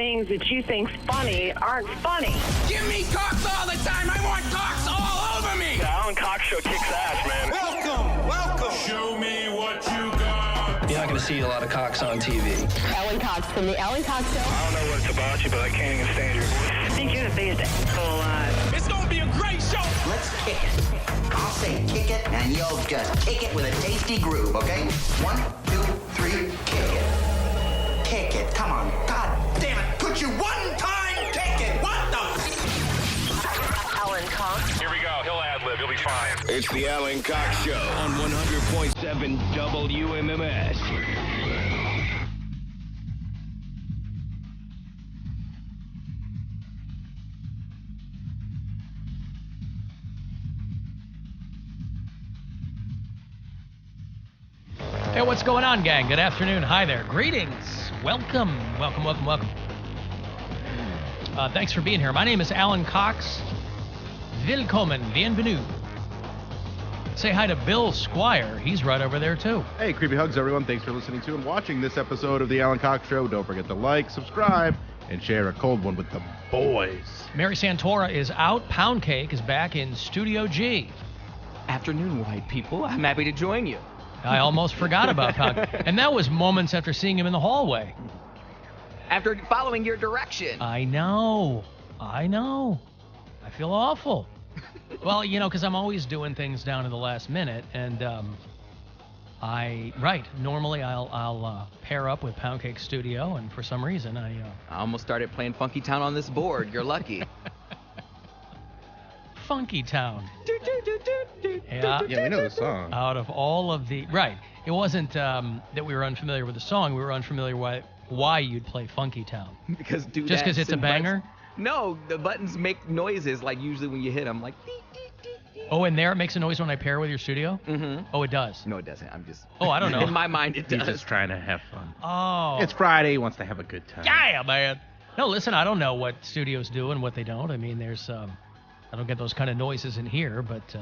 things that you think's funny aren't funny. Give me cocks all the time. I want cocks all over me. The Alan Cox Show kicks ass, man. Welcome. Show me what you got. You're not going to see a lot of cocks on TV. Alan Cox from the Alan Cox Show. I don't know what it's about you, but I can't even stand your voice. I think you're the biggest asshole alive. It's going to be a great show. Let's kick it. I'll say kick it, and you'll just kick it with a tasty groove, okay? 1, 2, 3, kick it. Kick it. Come on. God damn it. Could you one time kick it? What the? Alan Cox. Here we go. He'll ad-lib. He'll be fine. It's the Alan Cox Show on 100.7 WMMS. Hey, what's going on, gang? Good afternoon. Hi there. Greetings. Welcome. Thanks for being here. My name is Alan Cox. Willkommen. Bienvenue. Say hi to Bill Squire. He's right over there, too. Hey, creepy hugs, everyone. Thanks for listening to and watching this episode of The Alan Cox Show. Don't forget to like, subscribe, and share a cold one with the boys. Mary Santora is out. Poundcake is back in Studio G. Afternoon, white people. I'm happy to join you. I almost forgot about Poundcake. And that was moments after seeing him in the hallway. After following your direction. I know. I feel awful. Well, because I'm always doing things down to the last minute, and normally I'll pair up with Poundcake Studio, and for some reason I almost started playing Funky Town on this board. You're lucky. Funky Town. Yeah, we know the song. Out of all of the it wasn't that we were unfamiliar with the song. We were unfamiliar why you'd play Funky Town. Because just because it's a banger. No, the buttons make noises like usually when you hit them, like. Dee, dee, dee, dee. Oh, and there it makes a noise when I pair with your studio? Mm-hmm. Oh, it does? No, it doesn't. I'm just... Oh, I don't know. In my mind, it does. He's just trying to have fun. Oh. It's Friday. He wants to have a good time. Yeah, man. No, listen, I don't know what studios do and what they don't. I mean, there's... I don't get those kind of noises in here, but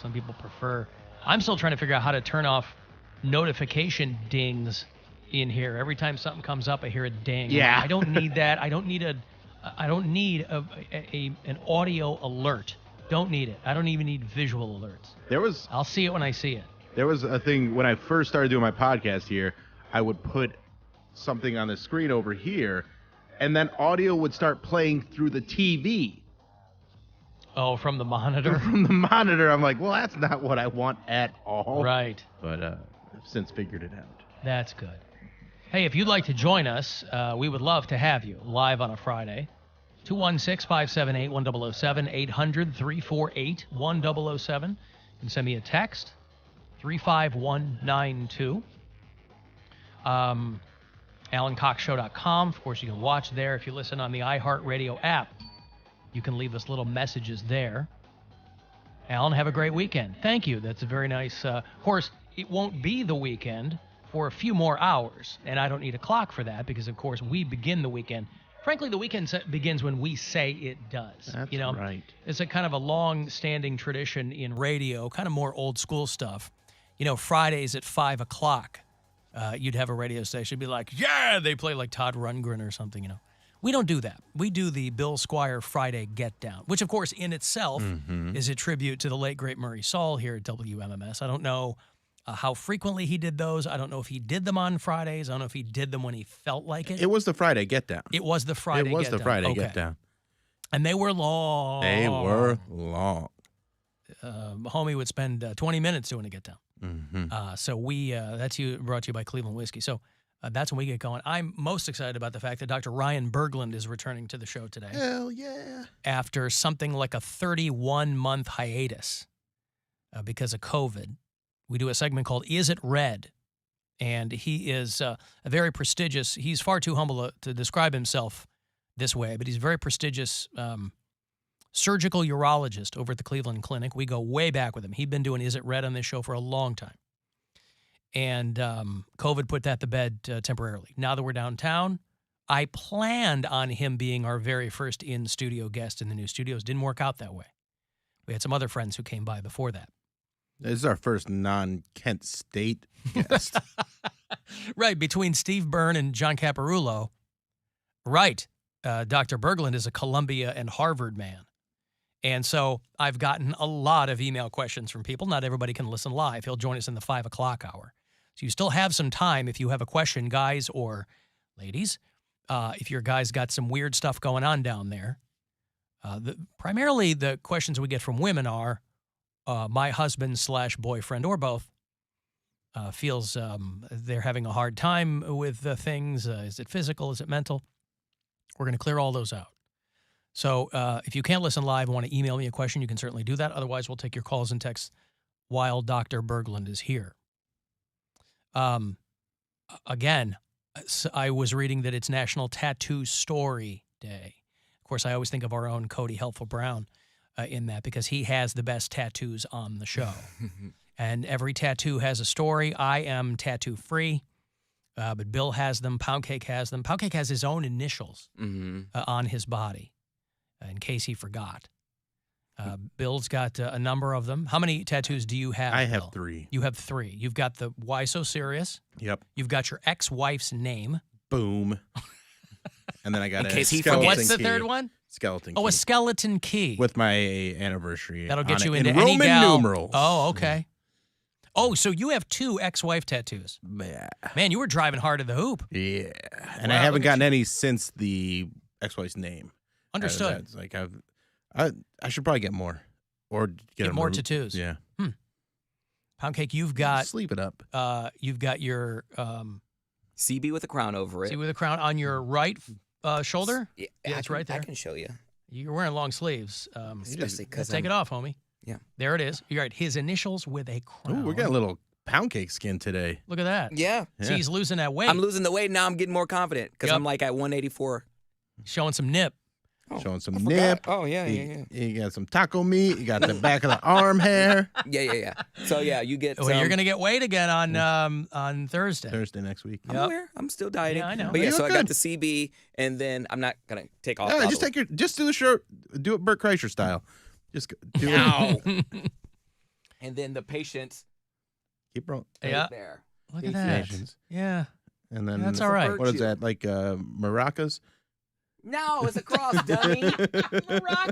some people prefer... I'm still trying to figure out how to turn off notification dings in here. Every time something comes up, I hear a ding. Yeah. I don't need that. I don't need an audio alert. Don't need it. I don't even need visual alerts. I'll see it when I see it. There was a thing when I first started doing my podcast here, I would put something on the screen over here, and then audio would start playing through the TV. Oh, from the monitor? From the monitor. I'm like, well, that's not what I want at all. Right. But I've since figured it out. That's good. Hey, if you'd like to join us, we would love to have you live on a Friday. 216-578-1007, 800-348-1007. You can send me a text, 35192. AlanCoxShow.com. Of course, you can watch there. If you listen on the iHeartRadio app, you can leave us little messages there. Alan, have a great weekend. Thank you. That's a very nice... of course, it won't be the weekend for a few more hours, and I don't need a clock for that because, of course, we begin the weekend. Frankly, the weekend begins when we say it does. That's right. It's a kind of a long-standing tradition in radio, kind of more old-school stuff. Fridays at 5 o'clock, you'd have a radio station be like, yeah, they play like Todd Rundgren or something, We don't do that. We do the Bill Squire Friday Get Down, which, of course, in itself is a tribute to the late, great Murray Saul here at WMMS. I don't know how frequently he did those. I don't know if he did them on Fridays. I don't know if he did them when he felt like it. It was the Friday Get Down. It was the Friday Get Down. And they were long. Homie would spend 20 minutes doing a Get Down. So that's brought to you by Cleveland Whiskey. So that's when we get going. I'm most excited about the fact that Dr. Ryan Berglund is returning to the show today. Hell yeah. After something like a 31-month hiatus because of COVID. We do a segment called Is It Red? And he is a very prestigious, he's far too humble to describe himself this way, but he's a very prestigious surgical urologist over at the Cleveland Clinic. We go way back with him. He'd been doing Is It Red on this show for a long time. And COVID put that to bed temporarily. Now that we're downtown, I planned on him being our very first in-studio guest in the new studios. Didn't work out that way. We had some other friends who came by before that. This is our first non-Kent State guest. Right, between Steve Byrne and John Caparulo. Right. Dr. Berglund is a Columbia and Harvard man. And so I've gotten a lot of email questions from people. Not everybody can listen live. He'll join us in the 5 o'clock hour. So you still have some time if you have a question, guys or ladies. If your guys got some weird stuff going on down there. Primarily the questions we get from women are, my husband / boyfriend or both feels they're having a hard time with things. Is it physical? Is it mental? We're going to clear all those out. So if you can't listen live and want to email me a question, you can certainly do that. Otherwise, we'll take your calls and texts while Dr. Berglund is here. Again, I was reading that it's National Tattoo Story Day. Of course, I always think of our own Cody Helpful Brown in that because he has the best tattoos on the show. And every tattoo has a story. I am tattoo-free, but Bill has them. Poundcake has them. Poundcake has his own initials on his body, in case he forgot. Bill's got a number of them. How many tattoos do you have, I have Bill? 3. You have 3. You've got the Why So Serious. Yep. You've got your ex-wife's name. Boom. And then I got In a skeleton What's the key. third one? Skeleton Oh, key. a skeleton key. With my anniversary. That'll on get you it into in any Roman gal. numerals. Oh, okay. Oh, so you have 2 ex-wife tattoos. Yeah. Man, you were driving hard at the hoop. Yeah. And Wow, I haven't look at gotten any since the ex-wife's name. Understood. It's like I should probably get more. Or Get them more removed. tattoos. Yeah. Poundcake, you've got Sleep it up. you've got your CB with a crown over it. see with a crown on your right shoulder. Yeah, it's right there. I can show you. You're wearing long sleeves. Especially because take it off, homie. Yeah. There it is. You're right. His initials with a crown. Ooh, we got a little pound cake skin today. Look at that. Yeah. See, he's losing that weight. I'm losing the weight now. I'm getting more confident because I'm like at 184. Showing some nip. Showing some forgot. nip. Oh, yeah. You got some taco meat. You got the back of the arm hair. Yeah. So, yeah, you get Well, you're going to get weight again on Thursday. Thursday next week. I'm aware. I'm still dieting. Yeah, I know. But yeah, You so look I got good. the CB, and then I'm not going to take off. Yeah, all just the- just do the shirt. Do it Bert Kreischer style. Just do Ow. it. And then the patients Keep rolling. Yeah. there. Look at that. Patience. Yeah. And then That's all right. What is that? Like maracas? No, it's a cross, dummy.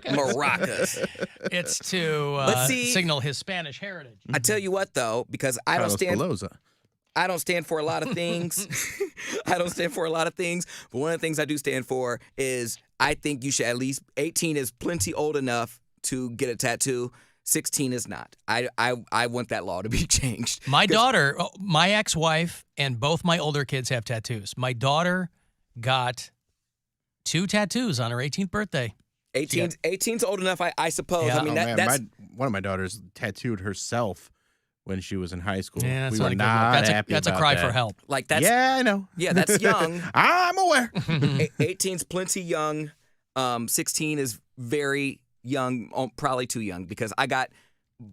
Maracas. It's to But see- signal his Spanish heritage. I tell you what, though, because I don't Carlos stand Pelosa. I don't stand for a lot of things. I don't stand for a lot of things. But one of the things I do stand for is I think you should at least 18 is plenty old enough to get a tattoo. 16 is not. I want that law to be changed. My daughter, my ex-wife, and both my older kids have tattoos. My daughter got 2 tattoos on her 18th birthday. 18's old enough, I suppose. Yeah. I mean, Man, that's one of my daughters tattooed herself when she was in high school. Yeah, that's we not were a good not look. happy That's a about cry that. for help. like that's Yeah, I know. Yeah, that's young. I'm aware. 18's plenty young. 16 is very young, probably too young, because I got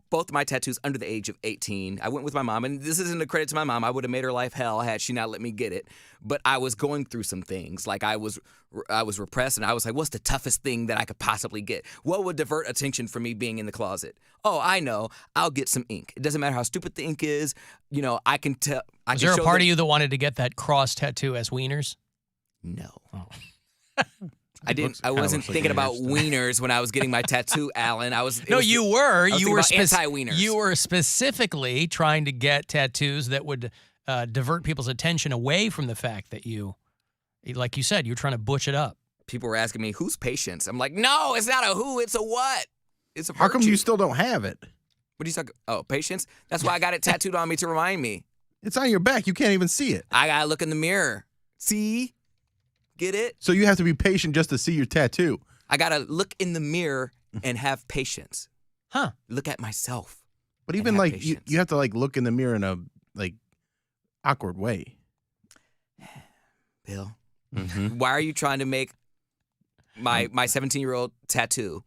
both of my tattoos under the age of 18. I went with my mom, and this isn't a credit to my mom. I would have made her life hell had she not let me get it. But I was going through some things. Like I was repressed, and I was like, what's the toughest thing that I could possibly get? What would divert attention from me being in the closet? Oh, I know. I'll get some ink. It doesn't matter how stupid the ink is. You know, I can tell. Was there a part of you that wanted to get that cross tattoo as wieners? No. Oh. I wasn't thinking about wieners when I was getting my tattoo, Alan. You were. You were anti-wieners. You were specifically trying to get tattoos that would divert people's attention away from the fact that you, like you said, you're trying to butch it up. People were asking me, who's Patience? I'm like, no, it's not a who, it's a what. It's a How come virtue. you still don't have it? What are you talking? Oh, Patience? That's why I got it tattooed on me to remind me. It's on your back. You can't even see it. I gotta look in the mirror. See? Get it? So you have to be patient just to see your tattoo. I gotta look in the mirror and have patience. Huh. Look at myself. But and even have like patience. you have to like look in the mirror in a like awkward way. Bill, Mm-hmm. why are you trying to make my 17-year-old tattoo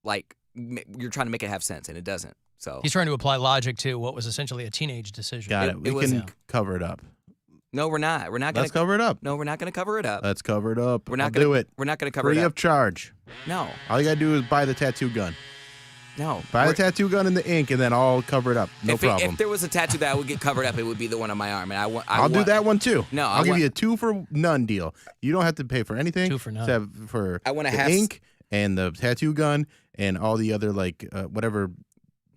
like you're trying to make it have sense, and it doesn't. So He's trying to apply logic to what was essentially a teenage decision. Got it. We was- can yeah. cover it up. no, we're not. We're not gonna Let's cover it up. No, we're not gonna cover it up. Let's cover it up. We're not I'll gonna do it. We're not gonna cover Free it of up. charge. No. All you gotta do is buy the tattoo gun. No. Buy the tattoo gun and the ink, and then I'll cover it up. No problem. If there was a tattoo that would get covered up, it would be the one on my arm, and I'll do that one too. No, I'll give you a 2 for none deal. You don't have to pay for anything. 2 for none. Except for I want to the have ink and the tattoo gun and all the other whatever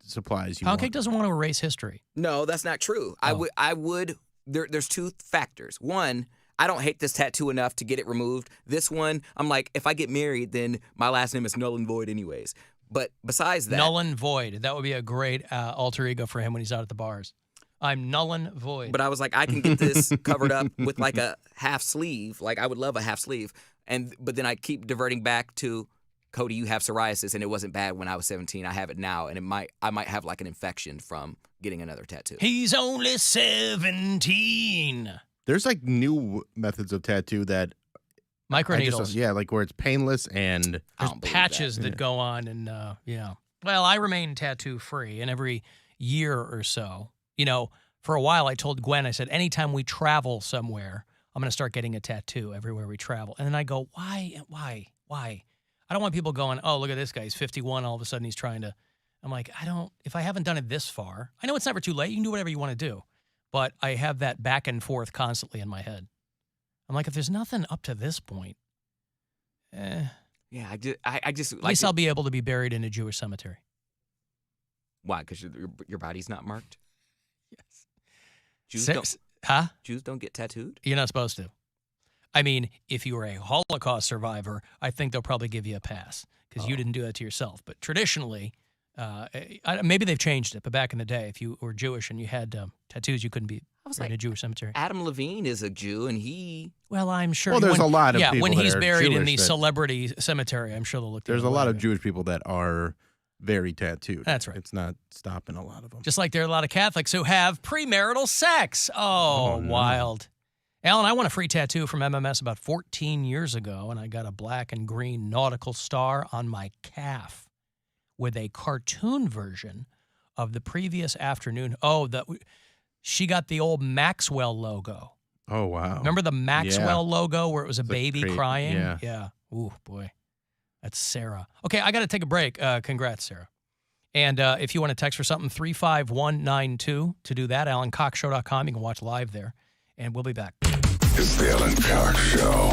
supplies you Poundcake want. doesn't want to erase history. No, that's not true. Oh. I would. There's 2 factors. One, I don't hate this tattoo enough to get it removed. This one, I'm like, if I get married, then my last name is null and void anyways. But besides that, Null and void. That would be a great alter ego for him when he's out at the bars. I'm null and void. But I was like, I can get this covered up with like a half sleeve. Like I would love a half sleeve. But then I keep diverting back to, Cody, you have psoriasis, and it wasn't bad when I was 17. I have it now, and I might have like an infection from getting another tattoo. He's only 17. There's like new methods of tattoo that Microneedles. Yeah, like where it's painless and There's patches that go on, and yeah. Well, I remain tattoo free, and every year or so, for a while I told Gwen, I said, anytime we travel somewhere, I'm going to start getting a tattoo everywhere we travel. And then I go, why? I don't want people going, oh, look at this guy, he's 51, all of a sudden he's trying to. I'm like, if I haven't done it this far, I know it's never too late, you can do whatever you want to do, but I have that back and forth constantly in my head. I'm like, if there's nothing up to this point, Yeah, I just at least I'll be able to be buried in a Jewish cemetery. Why? Because your body's not marked? Yes. Jews don't get tattooed? You're not supposed to. I mean, if you were a Holocaust survivor, I think they'll probably give you a pass because you didn't do that to yourself. But traditionally, maybe they've changed it, but back in the day, if you were Jewish and you had tattoos, you couldn't be in a Jewish cemetery. Adam Levine is a Jew, and he... Well, I'm sure... Well, there's a lot of people when that he's are buried in Jewish the celebrity cemetery, I'm sure they'll look... There's a lot of Jewish people that are very tattooed. That's right. It's not stopping a lot of them. Just like there are a lot of Catholics who have premarital sex. Oh, no. Wild. Alan, I won a free tattoo from MMS about 14 years ago, and I got a black and green nautical star on my calf with a cartoon version of the previous afternoon. She got the old Maxwell logo. Oh, wow. Remember the Maxwell logo where it was a baby crying? Yeah. Yeah. Ooh, boy. That's Sarah. Okay, I got to take a break. Congrats, Sarah. And if you want to text for something, 35192 to do that, AlanCoxShow.com. You can watch live there. And we'll be back. It's the Alan Cox Show.